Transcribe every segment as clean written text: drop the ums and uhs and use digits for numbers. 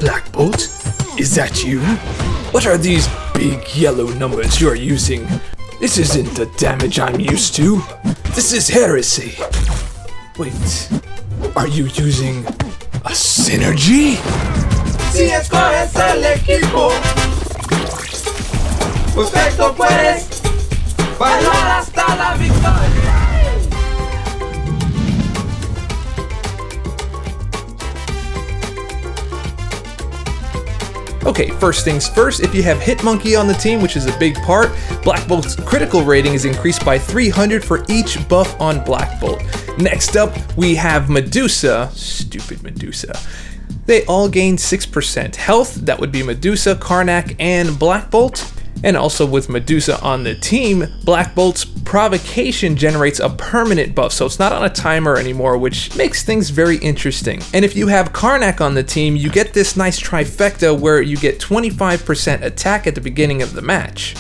Black Bolt? Is that you? What are these big yellow numbers you're using? This isn't the damage I'm used to. This is heresy. Wait, are you using a synergy? Si escoges el equipo, perfecto puedes bailar hasta la victoria. Okay, first things first, if you have Hitmonkey on the team, which is a big part, Black Bolt's critical rating is increased by 300 for each buff on Black Bolt. Next up, we have Medusa. Stupid Medusa. They all gain 6% health. That would be Medusa, Karnak, and Black Bolt. And also with Medusa on the team, Black Bolt's provocation generates a permanent buff, so it's not on a timer anymore, which makes things very interesting. And if you have Karnak on the team, you get this nice trifecta where you get 25% attack at the beginning of the match.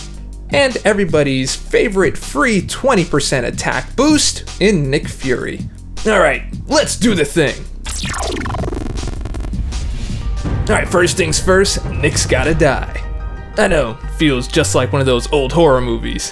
And everybody's favorite free 20% attack boost in Nick Fury. Alright, let's do the thing. Alright, first things first, Nick's gotta die. I know, feels just like one of those old horror movies.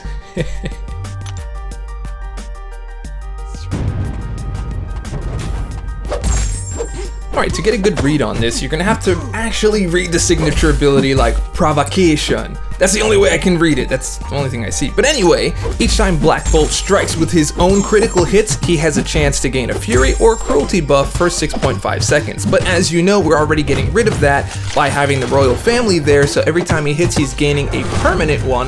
Alright, to get a good read on this, you're gonna have to actually read the signature ability like provocation. That's the only way I can read it, that's the only thing I see. But anyway, each time Black Bolt strikes with his own critical hits, he has a chance to gain a Fury or Cruelty buff for 6.5 seconds. But as you know, we're already getting rid of that by having the Royal Family there, so every time he hits, he's gaining a permanent one.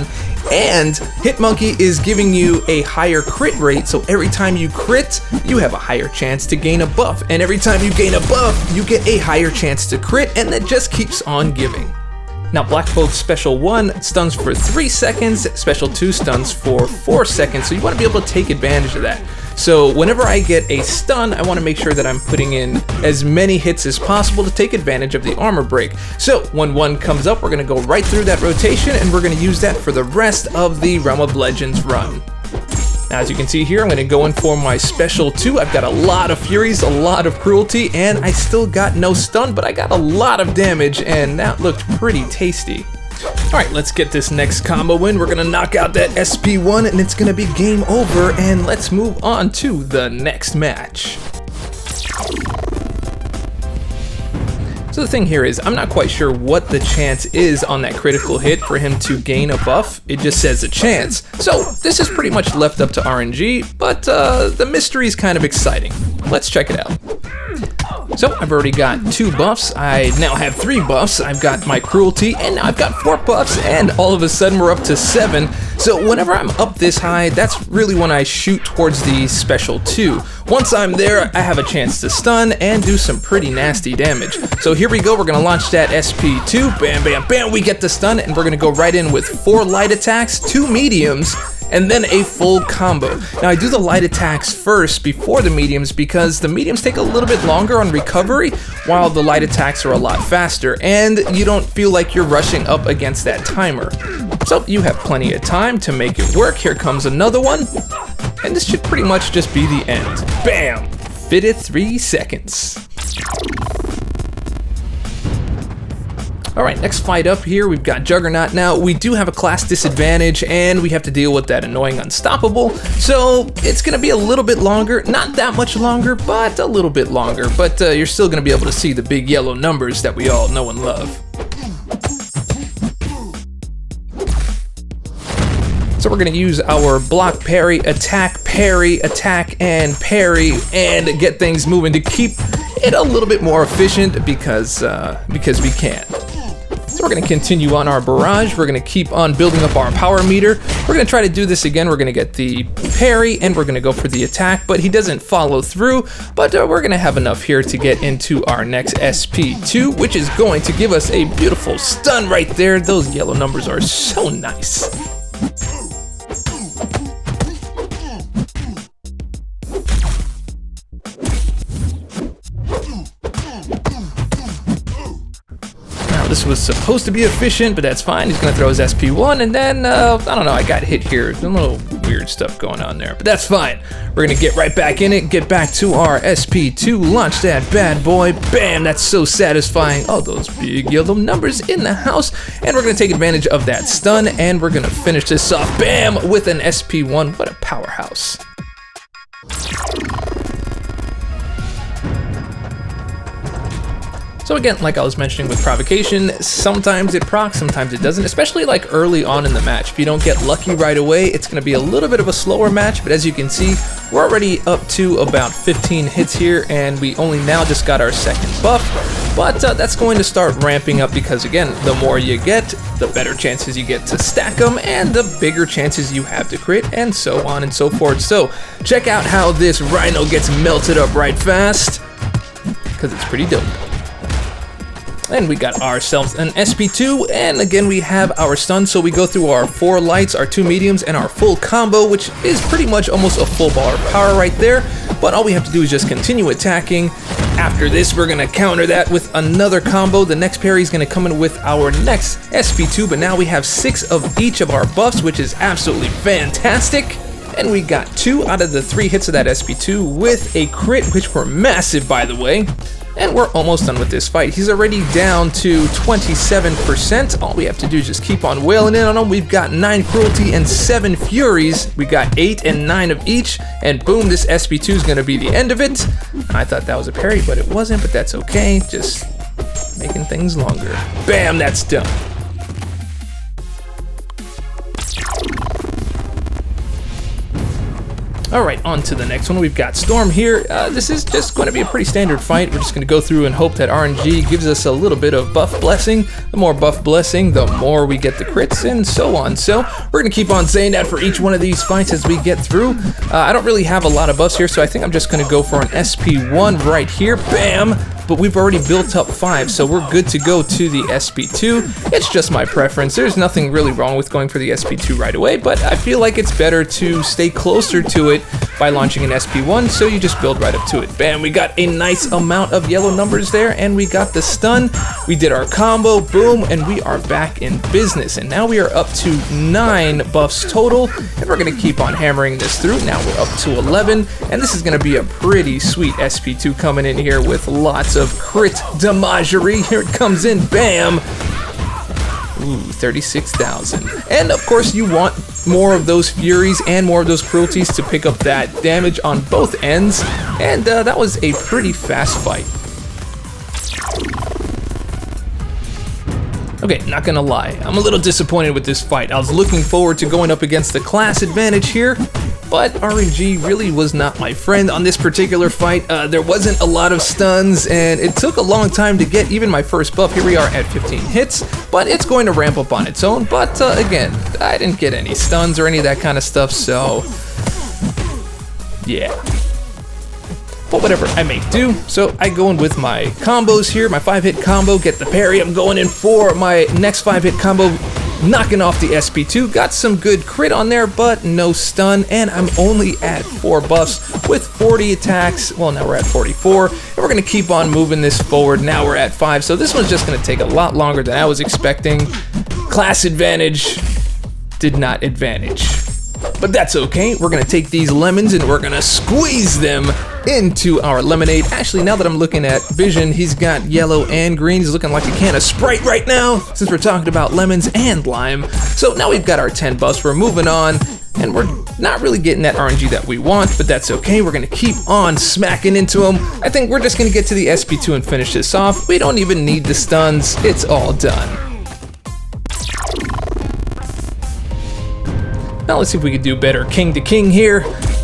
And Hitmonkey is giving you a higher crit rate, so every time you crit, you have a higher chance to gain a buff. And every time you gain a buff, you get a higher chance to crit, and that just keeps on giving. Now Black Bolt's Special 1 stuns for 3 seconds, Special 2 stuns for 4 seconds, so you want to be able to take advantage of that. So whenever I get a stun, I want to make sure that I'm putting in as many hits as possible to take advantage of the armor break. So when 1 comes up, we're going to go right through that rotation, and we're going to use that for the rest of the Realm of Legends run. Now, as you can see here, I'm going to go in for my Special 2. I've got a lot of Furies, a lot of Cruelty, and I still got no stun, but I got a lot of damage, and that looked pretty tasty. Alright, let's get this next combo in. We're going to knock out that SP1, and it's going to be game over, and let's move on to the next match. So the thing here is, I'm not quite sure what the chance is on that critical hit for him to gain a buff. It just says a chance. So this is pretty much left up to RNG, but the mystery is kind of exciting. Let's check it out. So I've already got 2 buffs. I now have 3 buffs. I've got my Cruelty, and now I've got 4 buffs, and all of a sudden we're up to 7. So whenever I'm up this high, that's really when I shoot towards the Special 2. Once I'm there, I have a chance to stun and do some pretty nasty damage. So here we go, we're gonna launch that SP2, bam, bam, bam, we get the stun, and we're gonna go right in with 4 light attacks, 2 mediums, and then a full combo. Now I do the light attacks first before the mediums because the mediums take a little bit longer on recovery while the light attacks are a lot faster, and you don't feel like you're rushing up against that timer. So you have plenty of time to make it work. Here comes another one, and this should pretty much just be the end. Bam! Fitted 3 seconds. Alright, next fight up here, we've got Juggernaut. Now, we do have a class disadvantage, and we have to deal with that annoying Unstoppable, so it's going to be a little bit longer. Not that much longer, but a little bit longer. But you're still going to be able to see the big yellow numbers that we all know and love. So we're going to use our block parry, attack, and parry, and get things moving to keep it a little bit more efficient because we can. So we're going to continue on our barrage. We're going to keep on building up our power meter. We're going to try to do this again. We're going to get the parry, and we're going to go for the attack, but he doesn't follow through. But we're going to have enough here to get into our next SP2, which is going to give us a beautiful stun right there. Those yellow numbers are so nice. This was supposed to be efficient, but that's fine. He's going to throw his SP1, and then, I don't know, I got hit here. A little weird stuff going on there, but that's fine. We're gonna get right back in it, get back to our SP2, launch that bad boy. Bam, that's so satisfying. All those big yellow numbers in the house. And we're gonna take advantage of that stun, and we're gonna finish this off, bam, with an SP1. What a powerhouse. So again, like I was mentioning with provocation, sometimes it procs, sometimes it doesn't, especially like early on in the match. If you don't get lucky right away, it's gonna be a little bit of a slower match, but as you can see, we're already up to about 15 hits here, and we only now just got our second buff, but that's going to start ramping up because again, the more you get, the better chances you get to stack them, and the bigger chances you have to crit, and so on and so forth. So check out how this Rhino gets melted up right fast, because it's pretty dope. And we got ourselves an SP2, and again we have our stun, so we go through our 4 lights, our 2 mediums, and our full combo, which is pretty much almost a full bar of power right there, but all we have to do is just continue attacking. After this, we're gonna counter that with another combo. The next parry is gonna come in with our next SP2, but now we have 6 of each of our buffs, which is absolutely fantastic. And we got 2 out of the 3 hits of that SP2 with a crit, which were massive, by the way. And we're almost done with this fight. He's already down to 27%. All we have to do is just keep on wailing in on him. We've got 9 cruelty and 7 furies. We got 8 and 9 of each. And boom, this SP2 is gonna be the end of it. I thought that was a parry, but it wasn't, but that's okay. Just making things longer. Bam, that's done. All right, on to the next one. We've got Storm here. This is just going to be a pretty standard fight. We're just going to go through and hope that RNG gives us a little bit of buff blessing. The more buff blessing, the more we get the crits and so on. So we're going to keep on saying that for each one of these fights as we get through. I don't really have a lot of buffs here, so I think I'm just going to go for an SP1 right here. Bam! But we've already built up 5, so we're good to go to the SP2. It's just my preference. There's nothing really wrong with going for the SP2 right away, but I feel like it's better to stay closer to it by launching an SP1, so you just build right up to it. Bam, we got a nice amount of yellow numbers there, and we got the stun. We did our combo, boom, and we are back in business. And now we are up to 9 buffs total, and we're gonna keep on hammering this through. Now we're up to 11, and this is gonna be a pretty sweet SP2 coming in here with lots of crit damagery. Here it comes in, bam! Ooh, 36,000. And of course you want more of those furies and more of those cruelties to pick up that damage on both ends. And that was a pretty fast fight. Okay, not gonna lie, I'm a little disappointed with this fight. I was looking forward to going up against the class advantage here, but RNG really was not my friend on this particular fight. There wasn't a lot of stuns, and it took a long time to get even my first buff. Here we are at 15 hits, but it's going to ramp up on its own. But again, I didn't get any stuns or any of that kind of stuff, so yeah. But whatever, I make do. So I go in with my combos here, my 5-hit combo, get the parry. I'm going in for my next 5-hit combo, knocking off the SP2. Got some good crit on there, but no stun, and I'm only at 4 buffs with 40 attacks. Well, now we're at 44, and we're gonna keep on moving this forward. Now we're at 5, so this one's just gonna take a lot longer than I was expecting. Class advantage did not advantage. But that's okay, we're gonna take these lemons and we're gonna squeeze them into our lemonade. Actually, now that I'm looking at Vision, he's got yellow and green. He's looking like a can of Sprite right now, since we're talking about lemons and lime. So now we've got our 10 buffs, we're moving on, and we're not really getting that RNG that we want, but that's okay. We're gonna keep on smacking into them. I think we're just gonna get to the SP2 and finish this off. We don't even need the stuns, it's all done. Now let's see if we can do better. King to king here,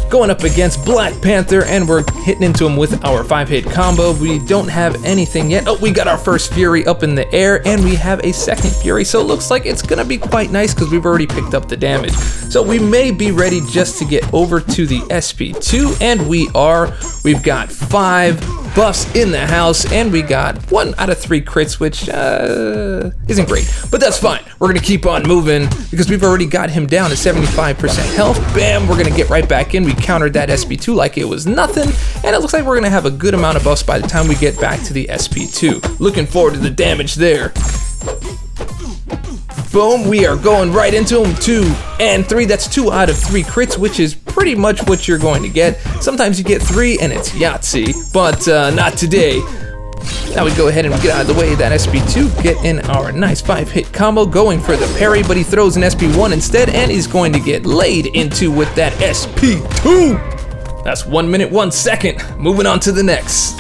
going up against Black Panther, and we're hitting into him with our 5-hit combo. We don't have anything yet. Oh, we got our first Fury up in the air, and we have a second Fury, so it looks like it's gonna be quite nice because we've already picked up the damage. So we may be ready just to get over to the SP2, and we are. We've got 5 buffs in the house, and we got 1 out of 3 crits, which isn't great, but that's fine. We're gonna keep on moving because we've already got him down to 75% health. Bam, we're gonna get right back in. We countered that SP2 like it was nothing, and it looks like we're gonna have a good amount of buffs by the time we get back to the SP2. Looking forward to the damage there. Boom, we are going right into him. 2 and 3. That's 2 out of 3 crits, which is pretty much what you're going to get. Sometimes you get 3 and it's Yahtzee, but not today. Now we go ahead and get out of the way of that SP2, get in our nice 5-hit combo, going for the parry, but he throws an SP1 instead, and he's going to get laid into with that SP2. That's 1 minute, 1 second. Moving on to the next.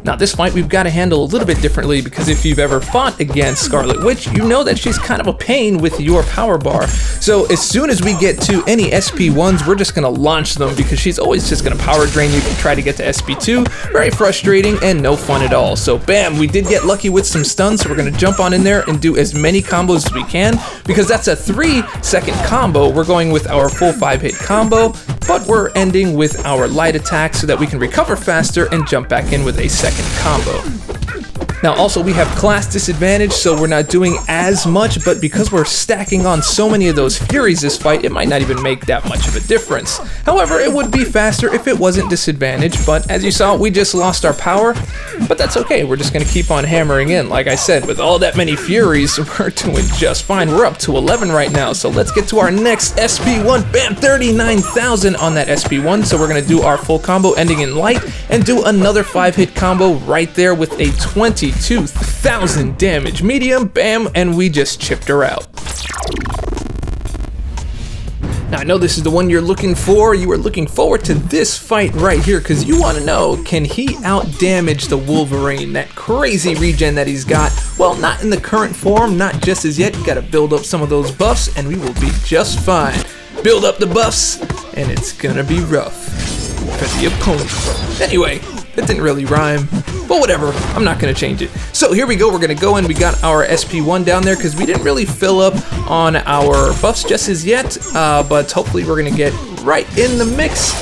Now this fight we've got to handle a little bit differently, because if you've ever fought against Scarlet Witch, you know that she's kind of a pain with your power bar. So as soon as we get to any SP1s, we're just gonna launch them, because she's always just gonna power drain you to try to get to SP2. Very frustrating and no fun at all. So bam, we did get lucky with some stuns, so we're gonna jump on in there and do as many combos as we can, because that's a 3-second combo. We're going with our full 5-hit combo, but we're ending with our light attack so that we can recover faster and jump back in with a second combo. Now also we have class disadvantage, so we're not doing as much, but because we're stacking on so many of those Furies this fight, it might not even make that much of a difference. However, it would be faster if it wasn't disadvantaged, but as you saw, we just lost our power, but that's okay. We're just gonna keep on hammering in. Like I said, with all that many Furies, we're doing just fine. We're up to 11 right now, so let's get to our next SP1. Bam, 39,000 on that SP1, so we're gonna do our full combo ending in light and do another 5-hit combo right there with a 22,000 damage medium. Bam, and we just chipped her out. Now I know this is the one you're looking for. You are looking forward to this fight right here, because you want to know, can he out damage the Wolverine, that crazy regen that he's got? Well, not in the current form, not just as yet. You got to build up some of those buffs and we will be just fine. Build up the buffs and it's gonna be rough for the opponent. Anyway, that didn't really rhyme, but whatever, I'm not gonna change it. So here we go, we're gonna go in, we got our SP1 down there because we didn't really fill up on our buffs just as yet, but hopefully we're gonna get right in the mix.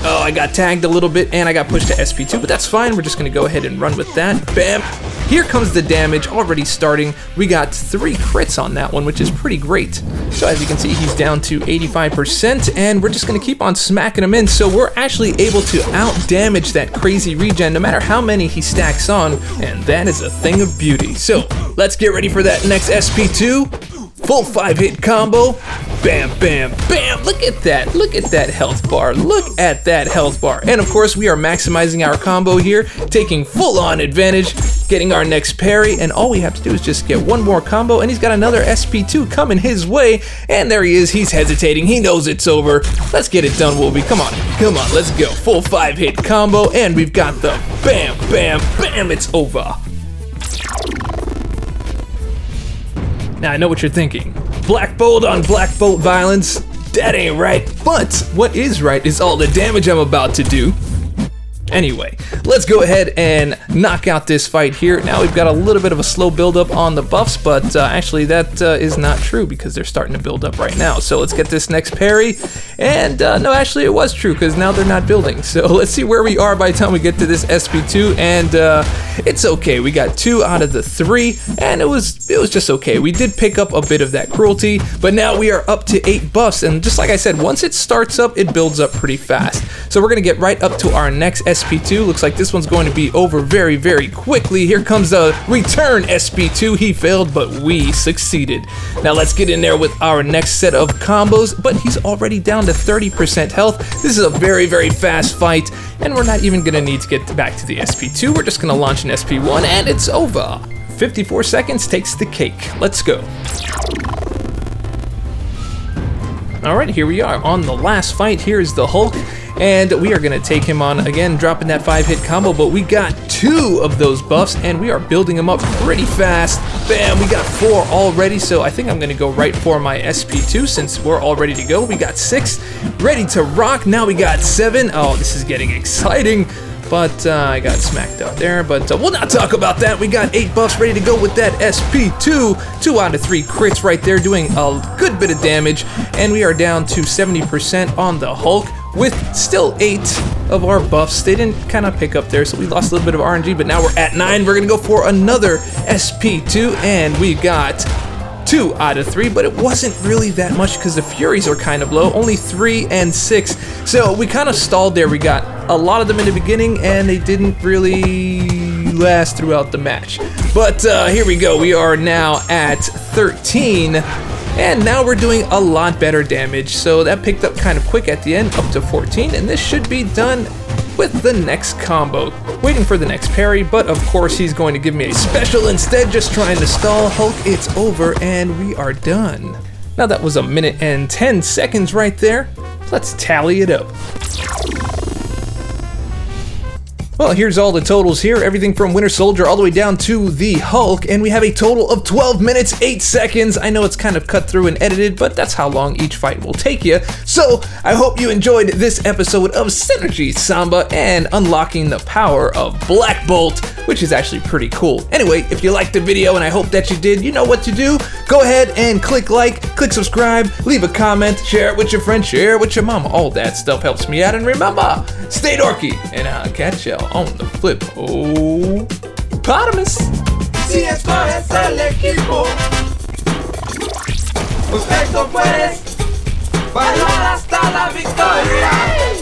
Oh, I got tagged a little bit and I got pushed to SP2, but that's fine. We're just gonna go ahead and run with that. Bam! Here comes the damage already starting. We got 3 crits on that one, which is pretty great. So as you can see, he's down to 85% and we're just gonna keep on smacking him in. So we're actually able to out damage that crazy regen no matter how many he stacks on, and that is a thing of beauty. So let's get ready for that next SP2. Full 5-hit combo. Bam, bam, bam. Look at that health bar. Look at that health bar. And of course, we are maximizing our combo here, taking full on advantage, getting our next parry, and all we have to do is just get one more combo, and he's got another SP2 coming his way, and there he is. He's hesitating. He knows it's over. Let's get it done, Wolvie. Come on, let's go. Full 5-hit combo, and we've got the bam, bam, bam. It's over. Now I know what you're thinking. Black Bolt on Black Bolt violence? That ain't right. But what is right is all the damage I'm about to do. Anyway, let's go ahead and knock out this fight here. Now we've got a little bit of a slow build up on the buffs, but actually that is not true because they're starting to build up right now. So let's get this next parry. And no, actually it was true because now they're not building. So let's see where we are by the time we get to this SP2, and it's okay. We got 2 out of the 3, and it was just okay. We did pick up a bit of that cruelty, but now we are up to 8 buffs, and just like I said, once it starts up, it builds up pretty fast. So we're gonna get right up to our next SP2. Looks like this one's going to be over very, very quickly. Here comes the return SP2. He failed, but we succeeded. Now let's get in there with our next set of combos, but he's already down to 30% health. This is a very, very fast fight, and we're not even gonna need to get back to the SP2. We're just gonna launch an SP1, and it's over. 54 seconds takes the cake. Let's go. All right, here we are on the last fight. Here's the Hulk, and we are gonna take him on again, dropping that 5-hit combo, but we got 2 of those buffs, and we are building them up pretty fast. Bam, we got 4 already, so I think I'm gonna go right for my SP2 since we're all ready to go. We got 6, ready to rock. Now we got 7. Oh, this is getting exciting. But I got smacked up there, but we'll not talk about that. We got 8 buffs ready to go with that SP2. 2 out of 3 crits right there, doing a good bit of damage, and we are down to 70% on the Hulk with still 8 of our buffs. They didn't kind of pick up there, so we lost a little bit of RNG, but now we're at 9. We're gonna go for another SP2, and we got 2 out of 3, but it wasn't really that much because the Furies are kind of low, only 3 and 6. So we kind of stalled there. We got a lot of them in the beginning and they didn't really last throughout the match. But here we go. We are now at 13. And now we're doing a lot better damage. So that picked up kind of quick at the end, up to 14. And this should be done with the next combo. Waiting for the next parry, but of course he's going to give me a special instead, just trying to stall. Hulk, it's over, and we are done. Now that was 1 minute and 10 seconds right there. Let's tally it up. Well, here's all the totals here, everything from Winter Soldier all the way down to the Hulk, and we have a total of 12 minutes, 8 seconds. I know it's kind of cut through and edited, but that's how long each fight will take you. So, I hope you enjoyed this episode of Synergy Samba and unlocking the power of Black Bolt, which is actually pretty cool. Anyway, if you liked the video, and I hope that you did, you know what to do. Go ahead and click like, click subscribe, leave a comment, share it with your friends, share it with your mama. All that stuff helps me out, and remember, stay dorky, and I'll catch y'all on the flip. Oh, Potamus. Si escoges el equipo, perfecto puedes bailar hasta la victoria.